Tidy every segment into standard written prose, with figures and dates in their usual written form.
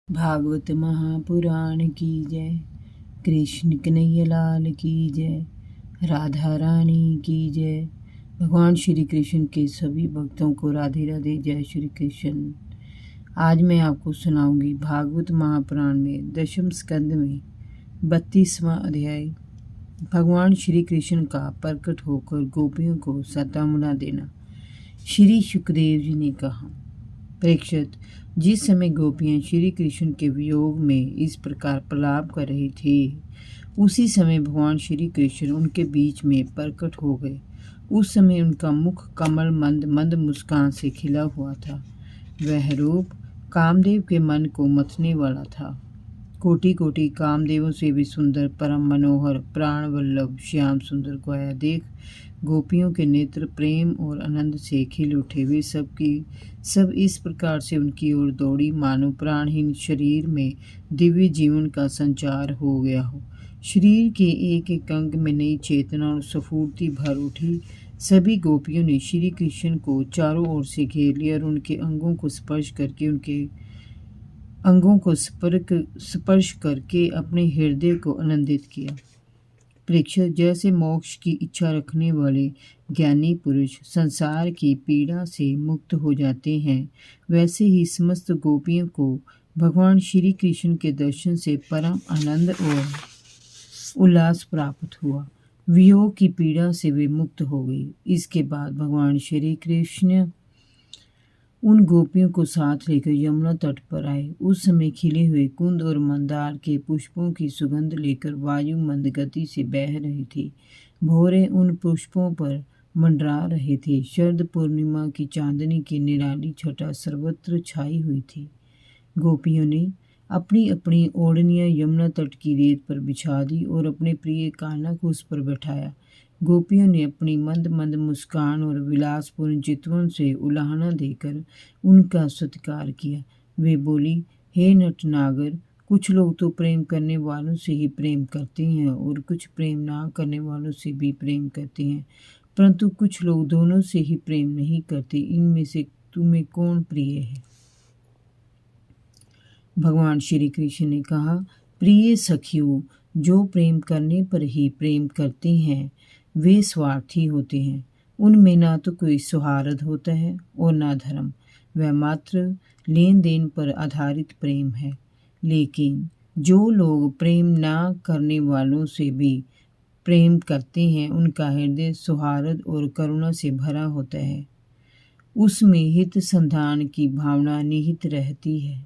भागवत महापुराण की जय। कृष्ण कन्हैया लाल की जय। राधा रानी की जय। भगवान श्री कृष्ण के सभी भक्तों को राधे राधे, जय श्री कृष्ण। आज मैं आपको सुनाऊंगी भागवत महापुराण में दशम स्कंद में 32वां अध्याय, भगवान श्री कृष्ण का प्रकट होकर गोपियों को सांत्वना देना। श्री सुखदेव जी ने कहा, परीक्षित, जिस समय गोपियां श्री कृष्ण के वियोग में इस प्रकार प्रलाप कर रही थी, उसी समय भगवान श्री कृष्ण उनके बीच में प्रकट हो गए। उस समय उनका मुख कमल मंद मंद मुस्कान से खिला हुआ था। वह रूप कामदेव के मन को मथने वाला था। कोटि कोटि कामदेवों से भी सुंदर, परम मनोहर, प्राण वल्लभ श्याम सुंदर को आया देख गोपियों के नेत्र प्रेम और आनंद से खिल उठे। वे सब इस प्रकार से उनकी ओर दौड़ी मानो प्राणहीन शरीर में दिव्य जीवन का संचार हो गया हो। शरीर के एक एक अंग में नई चेतना और स्फूर्ति भर उठी। सभी गोपियों ने श्री कृष्ण को चारों ओर से घेर लिया और उनके अंगों को स्पर्श करके अपने हृदय को आनंदित किया। परीक्षित, जैसे मोक्ष की इच्छा रखने वाले ज्ञानी पुरुष संसार की पीड़ा से मुक्त हो जाते हैं, वैसे ही समस्त गोपियों को भगवान श्री कृष्ण के दर्शन से परम आनंद और उल्लास प्राप्त हुआ। वियोग की पीड़ा से वे मुक्त हो गई। इसके बाद भगवान श्री कृष्ण उन गोपियों को साथ लेकर यमुना तट पर आए। उस समय खिले हुए कुंद और मंदार के पुष्पों की सुगंध लेकर वायु मंद गति से बह रही थी। भौरे उन पुष्पों पर मंडरा रहे थे। शरद पूर्णिमा की चांदनी की निराली छटा सर्वत्र छाई हुई थी। गोपियों ने अपनी अपनी ओढ़नियां यमुना तट की रेत पर बिछा दी और अपने प्रिय कान्हा को उस पर बैठाया। गोपियों ने अपनी मंद मंद मुस्कान और विलासपूर्ण चितवन से उलाहना देकर उनका सत्कार किया। वे बोली, हे नटनागर, कुछ लोग तो प्रेम करने वालों से ही प्रेम करते हैं और कुछ प्रेम ना करने वालों से भी प्रेम करते हैं, परंतु कुछ लोग दोनों से ही प्रेम नहीं करते। इनमें से तुम्हें कौन प्रिय है? भगवान श्री कृष्ण ने कहा, प्रिय सखियों, जो प्रेम करने पर ही प्रेम करते हैं वे स्वार्थी होते हैं। उनमें ना तो कोई सौहार्द होता है और ना धर्म। वह मात्र लेन देन पर आधारित प्रेम है। लेकिन जो लोग प्रेम ना करने वालों से भी प्रेम करते हैं, उनका हृदय सौहार्द और करुणा से भरा होता है। उसमें हित संधान की भावना निहित रहती है।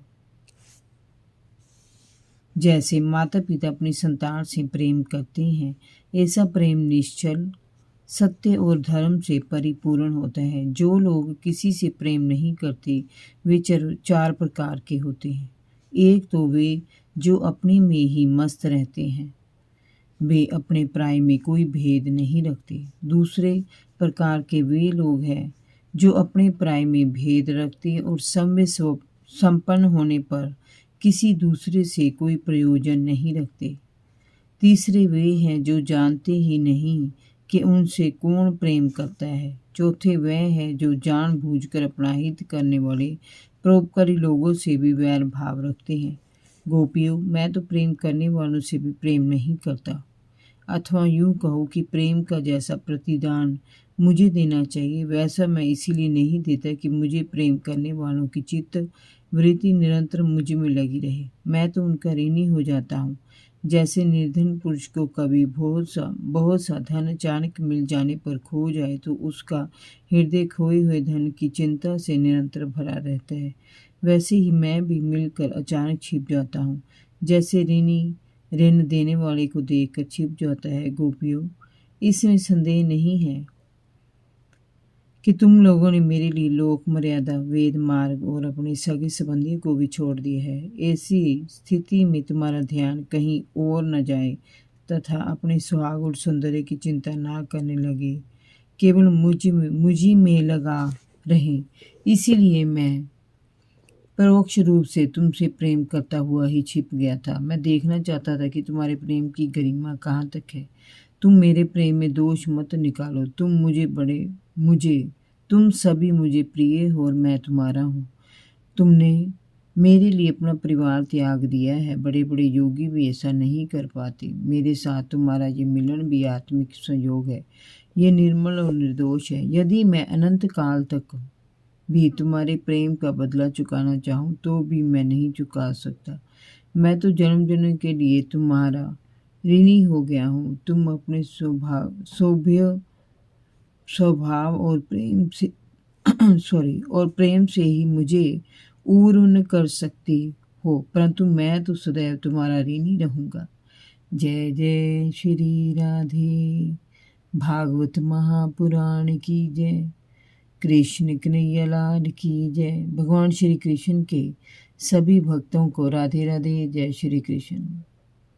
जैसे माता पिता अपनी संतान से प्रेम करते हैं, ऐसा प्रेम निश्चल, सत्य और धर्म से परिपूर्ण होता है। जो लोग किसी से प्रेम नहीं करते वे चार प्रकार के होते हैं। एक तो वे जो अपने में ही मस्त रहते हैं, वे अपने पराये में कोई भेद नहीं रखते। दूसरे प्रकार के वे लोग हैं जो अपने पराये में भेद रखते और सम्य संपन्न होने पर किसी दूसरे से कोई प्रयोजन नहीं रखते। तीसरे वे हैं जो जानते ही नहीं कि उनसे कौन प्रेम करता है। चौथे वह है जो जानबूझकर अपना हित करने वाले परोपकारी लोगों से भी वैर भाव रखते हैं। गोपियों, मैं तो प्रेम करने वालों से भी प्रेम नहीं करता, अथवा यूं कहो कि प्रेम का जैसा प्रतिदान मुझे देना चाहिए वैसा मैं इसीलिए नहीं देता कि मुझे प्रेम करने वालों की चित्त वृत्ति निरंतर मुझ में लगी रहे। मैं तो उनका ऋणी हो जाता हूँ। जैसे निर्धन पुरुष को कभी बहुत सा धन अचानक मिल जाने पर खो जाए तो उसका हृदय खोए हुए धन की चिंता से निरंतर भरा रहता है, वैसे ही मैं भी मिलकर अचानक छिप जाता हूँ, जैसे ऋणी ऋण देने वाले को देखकर छिप जाता है। गोपियों, इसमें संदेह नहीं है कि तुम लोगों ने मेरे लिए लोक मर्यादा, वेद मार्ग और अपने सगे संबंधियों को भी छोड़ दिया है। ऐसी स्थिति में तुम्हारा ध्यान कहीं और न जाए तथा अपने सुहाग और सौंदर्य की चिंता ना करने लगे, केवल मुझी में लगा रहे। इसीलिए मैं परोक्ष रूप से तुमसे प्रेम करता हुआ ही छिप गया था। मैं देखना चाहता था कि तुम्हारे प्रेम की गरिमा कहाँ तक है। तुम मेरे प्रेम में दोष मत निकालो। तुम सभी मुझे प्रिय हो और मैं तुम्हारा हूँ। तुमने मेरे लिए अपना परिवार त्याग दिया है। बड़े बड़े योगी भी ऐसा नहीं कर पाते। मेरे साथ तुम्हारा ये मिलन भी आत्मिक संयोग है। ये निर्मल और निर्दोष है। यदि मैं अनंत काल तक भी तुम्हारे प्रेम का बदला चुकाना चाहूँ तो भी मैं नहीं चुका सकता। मैं तो जन्म जन्म के लिए तुम्हारा ऋणी हो गया हूँ। तुम अपने स्वभाव और प्रेम से और प्रेम से ही मुझे ऊर्ण कर सकती हो, परंतु मैं तो सदैव तुम्हारा ऋणी रहूंगा। जय जय श्री राधे। भागवत महापुराण की जय। कृष्ण कन्हैया लाल की जय। भगवान श्री कृष्ण के सभी भक्तों को राधे राधे। जय श्री कृष्ण।